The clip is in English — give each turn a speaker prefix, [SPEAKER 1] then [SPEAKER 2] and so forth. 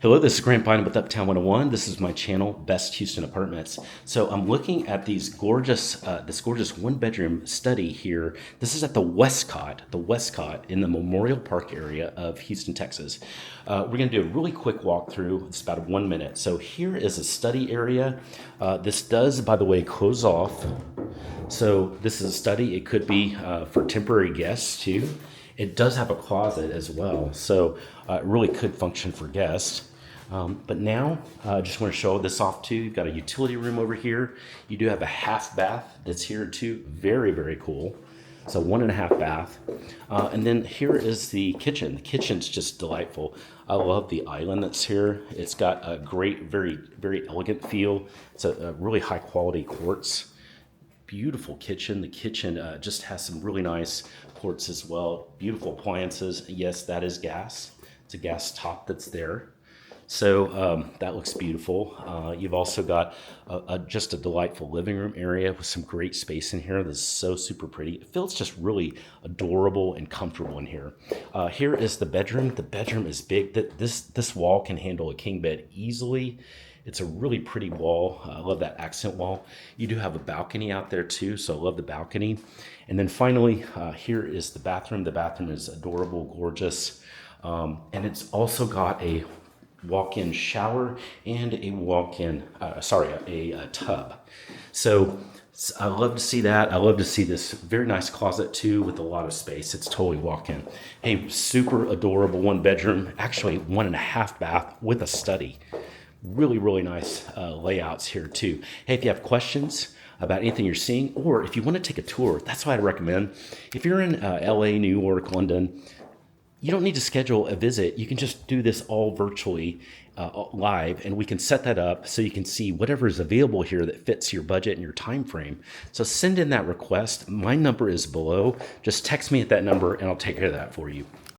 [SPEAKER 1] Hello, this is Grant Bynum with Uptown 101. This is my channel, Best Houston Apartments. So I'm looking at this gorgeous one-bedroom study here. This is at the Westcott in the Memorial Park area of Houston, Texas. We're going to do a really quick walkthrough. It's about 1 minute. So here is a study area. This does, by the way, close off. So this is a study. It could be for temporary guests too. It does have a closet as well, so it really could function for guests. But now, I just want to show this off too. You've got a utility room over here. You do have a half bath that's here too. Very, very cool. So 1.5 bath. And then here is the kitchen. The kitchen's just delightful. I love the island that's here. It's got a great, very, very elegant feel. It's a really high quality quartz. Beautiful kitchen. The kitchen just has some really nice quartz as well. Beautiful appliances. Yes, that is gas. It's a gas top that's there. So that looks beautiful. You've also got just a delightful living room area with some great space in here. This is so super pretty. It feels just really adorable and comfortable in here. Here is the bedroom. The bedroom is big. This wall can handle a king bed easily. It's a really pretty wall. I love that accent wall. You do have a balcony out there too, so I love the balcony. And then finally, here is the bathroom. The bathroom is adorable, gorgeous. And it's also got a walk-in shower and a tub. So I love to see that. I love to see this very nice closet too with a lot of space. It's totally walk-in. Hey, super adorable 1 bedroom, actually 1.5 bath with a study. Really, really nice layouts here too. Hey, if you have questions about anything you're seeing, or if you want to take a tour, that's what I'd recommend. If you're in LA, New York, London, you don't need to schedule a visit. You can just do this all virtually live, and we can set that up so you can see whatever is available here that fits your budget and your time frame. So send in that request. My number is below. Just text me at that number and I'll take care of that for you.